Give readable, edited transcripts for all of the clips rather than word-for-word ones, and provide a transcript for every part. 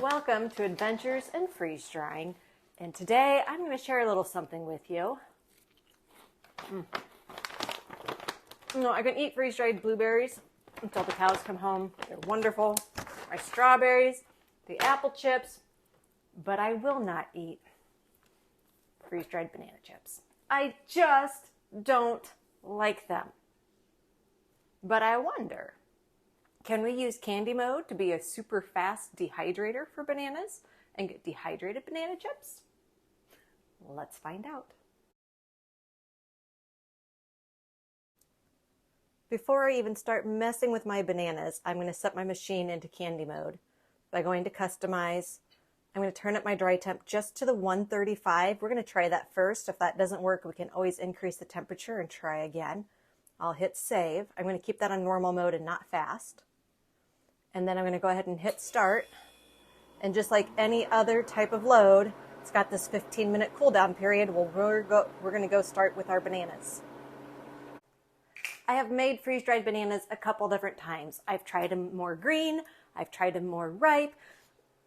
Welcome to Adventures in Freeze Drying, and today I'm going to share a little something with you. I can eat freeze-dried blueberries until the cows come home. They're wonderful. My strawberries, the apple chips, but I will not eat freeze-dried banana chips. I just don't like them. But I wonder, can we use candy mode to be a super fast dehydrator for bananas and get dehydrated banana chips? Let's find out. Before I even start messing with my bananas, I'm going to set my machine into candy mode by going to customize. I'm going to turn up my dry temp just to the 135. We're going to try that first. If that doesn't work, we can always increase the temperature and try again. I'll hit save. I'm going to keep that on normal mode and not fast. And then I'm going to go ahead and hit start. And just like any other type of load, it's got this 15-minute cool down period. We're going to go start with our bananas. I have made freeze-dried bananas a couple different times. I've tried them more green. I've tried them more ripe.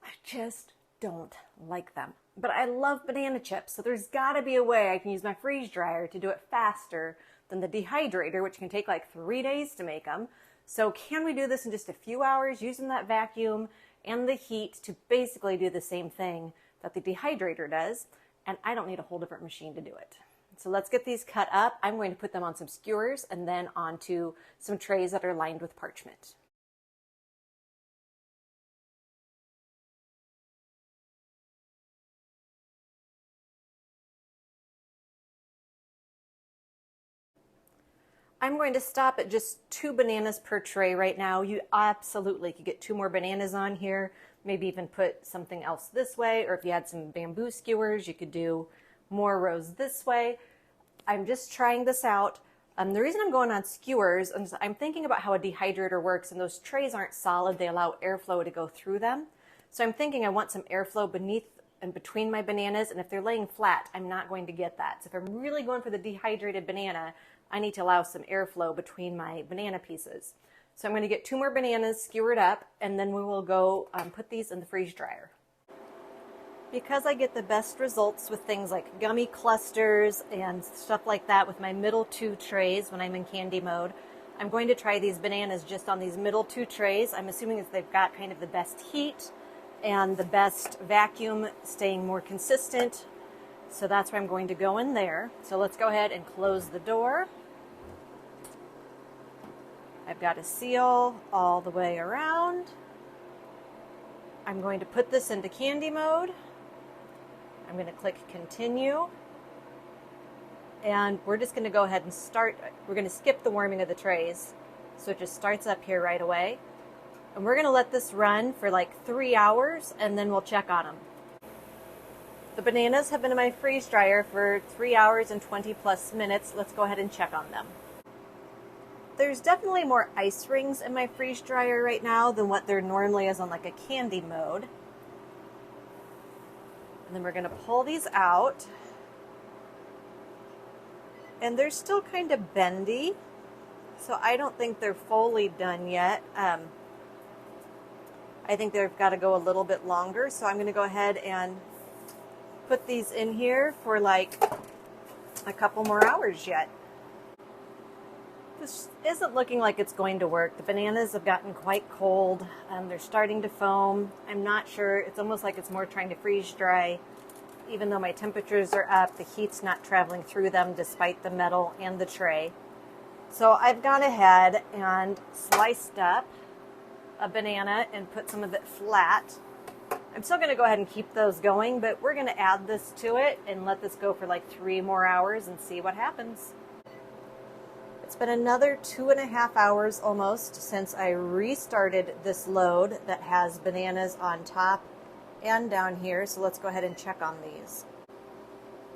I just don't like them. But I love banana chips, so there's got to be a way I can use my freeze dryer to do it faster than the dehydrator, which can take like 3 days to make them. So can we do this in just a few hours using that vacuum and the heat to basically do the same thing that the dehydrator does? And I don't need a whole different machine to do it. So let's get these cut up. I'm going to put them on some skewers and then onto some trays that are lined with parchment. I'm going to stop at just 2 bananas per tray right now. You absolutely could get 2 more bananas on here, maybe even put something else this way, or if you had some bamboo skewers, you could do more rows this way. I'm just trying this out. The reason I'm going on skewers is I'm thinking about how a dehydrator works, and those trays aren't solid. They allow airflow to go through them. So I'm thinking I want some airflow beneath and between my bananas, and if they're laying flat, I'm not going to get that. So if I'm really going for the dehydrated banana, I need to allow some airflow between my banana pieces. So I'm going to get 2 more bananas skewered up, and then we will go put these in the freeze dryer. Because I get the best results with things like gummy clusters and stuff like that with my middle 2 trays when I'm in candy mode, I'm going to try these bananas just on these middle 2 trays. I'm assuming that they've got kind of the best heat and the best vacuum staying more consistent. So that's where I'm going to go in there. So let's go ahead and close the door. I've got a seal all the way around. I'm going to put this into candy mode. I'm going to click continue. And we're just going to go ahead and start. We're going to skip the warming of the trays. So it just starts up here right away. And we're going to let this run for like 3 hours, and then we'll check on them. The bananas have been in my freeze dryer for 3 hours and 20 plus minutes. Let's go ahead and check on them. There's definitely more ice rings in my freeze dryer right now than what there normally is on like a candy mode. And then we're going to pull these out. And they're still kind of bendy, so I don't think they're fully done yet. I think they've got to go a little bit longer, so I'm going to go ahead and put these in here for like a couple more hours yet. This isn't looking like it's going to work. The bananas have gotten quite cold. They're starting to foam. I'm not sure. It's almost like it's more trying to freeze dry. Even though my temperatures are up, the heat's not traveling through them despite the metal and the tray. So I've gone ahead and sliced up a banana and put some of it flat. I'm still going to go ahead and keep those going, but we're going to add this to it and let this go for like 3 more hours and see what happens. It's been another 2.5 hours almost since I restarted this load that has bananas on top and down here, so let's go ahead and check on these.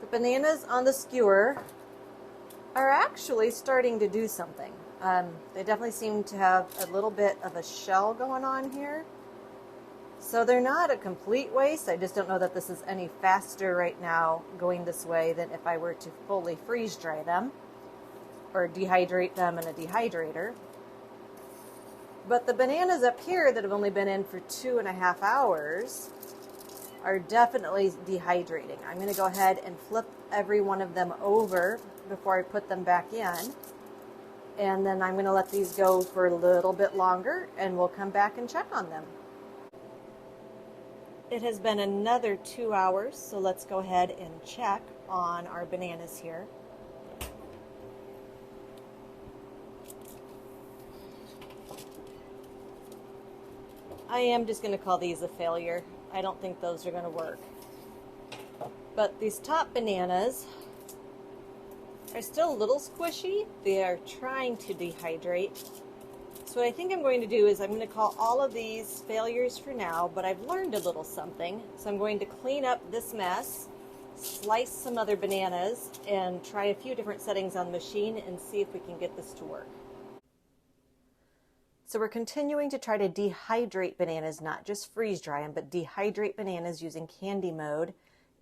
The bananas on the skewer are actually starting to do something. They definitely seem to have a little bit of a shell going on here. So they're not a complete waste. I just don't know that this is any faster right now going this way than if I were to fully freeze dry them or dehydrate them in a dehydrator. But the bananas up here that have only been in for 2.5 hours are definitely dehydrating. I'm going to go ahead and flip every one of them over before I put them back in. And then I'm going to let these go for a little bit longer and we'll come back and check on them. It has been another 2 hours, so let's go ahead and check on our bananas here. I am just going to call these a failure. I don't think those are going to work. But these top bananas are still a little squishy. They are trying to dehydrate. So what I think I'm going to do is I'm going to call all of these failures for now, but I've learned a little something. So I'm going to clean up this mess, slice some other bananas, and try a few different settings on the machine and see if we can get this to work. So we're continuing to try to dehydrate bananas, not just freeze dry them, but dehydrate bananas using candy mode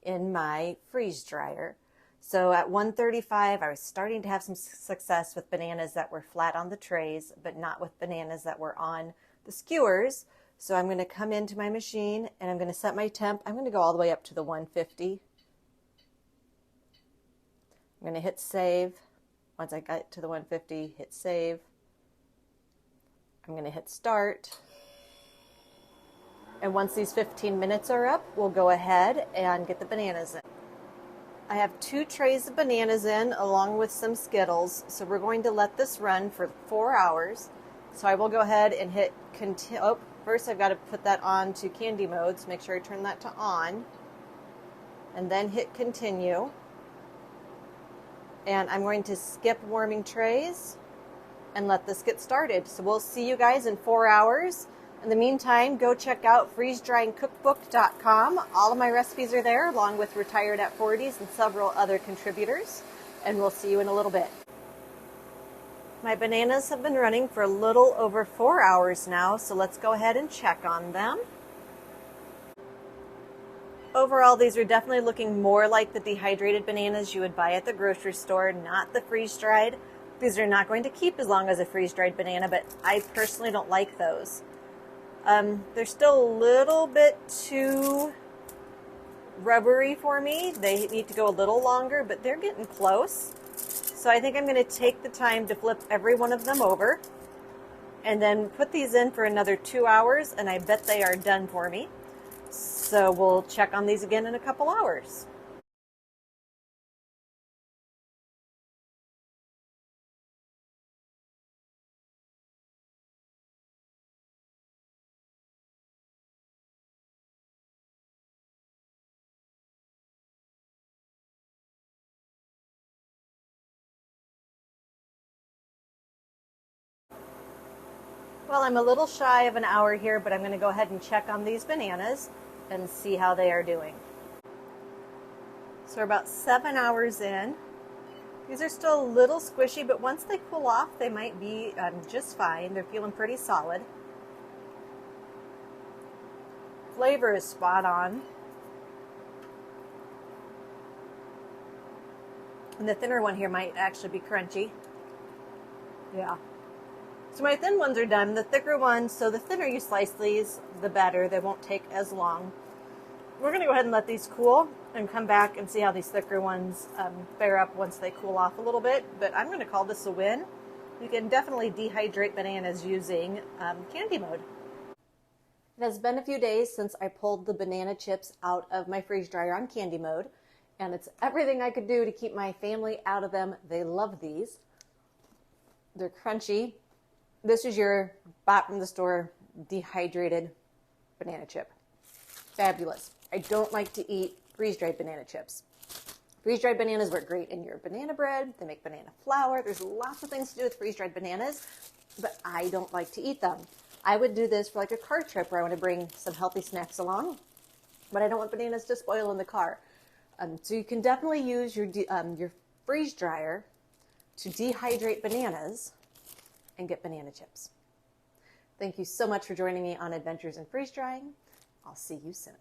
in my freeze dryer. So at 135, I was starting to have some success with bananas that were flat on the trays, but not with bananas that were on the skewers. So I'm going to come into my machine and I'm going to set my temp. I'm going to go all the way up to the 150. I'm going to hit save. Once I get to the 150, hit save. I'm going to hit start. And once these 15 minutes are up, we'll go ahead and get the bananas in. I have 2 trays of bananas in along with some Skittles. So we're going to let this run for 4 hours. So I will go ahead and hit continue. Oh, first I've got to put that on to candy mode. So make sure I turn that to on. And then hit continue. And I'm going to skip warming trays and let this get started. So we'll see you guys in 4 hours. In the meantime, go check out freezedryingcookbook.com. All of my recipes are there, along with Retired at 40s and several other contributors. And we'll see you in a little bit. My bananas have been running for a little over 4 hours now, so let's go ahead and check on them. Overall, these are definitely looking more like the dehydrated bananas you would buy at the grocery store, not the freeze-dried. These are not going to keep as long as a freeze-dried banana, but I personally don't like those. They're still a little bit too rubbery for me. They need to go a little longer, but they're getting close. So I think I'm going to take the time to flip every one of them over and then put these in for another 2 hours, and I bet they are done for me. So we'll check on these again in a couple hours. Well, I'm a little shy of an hour here, but I'm going to go ahead and check on these bananas and see how they are doing. So we're about 7 hours in. These are still a little squishy, but once they cool off, they might be just fine. They're feeling pretty solid. Flavor is spot on. And the thinner one here might actually be crunchy. Yeah. So my thin ones are done. The thicker ones, so the thinner you slice these, the better. They won't take as long. We're going to go ahead and let these cool and come back and see how these thicker ones fare up once they cool off a little bit. But I'm going to call this a win. You can definitely dehydrate bananas using candy mode. It has been a few days since I pulled the banana chips out of my freeze dryer on candy mode. And it's everything I could do to keep my family out of them. They love these. They're crunchy. This is your bought from the store dehydrated banana chip. Fabulous. I don't like to eat freeze-dried banana chips. Freeze-dried bananas work great in your banana bread. They make banana flour. There's lots of things to do with freeze-dried bananas, but I don't like to eat them. I would do this for like a car trip where I want to bring some healthy snacks along, but I don't want bananas to spoil in the car. So you can definitely use your freeze dryer to dehydrate bananas and get banana chips. Thank you so much for joining me on Adventures in Freeze Drying. I'll see you soon.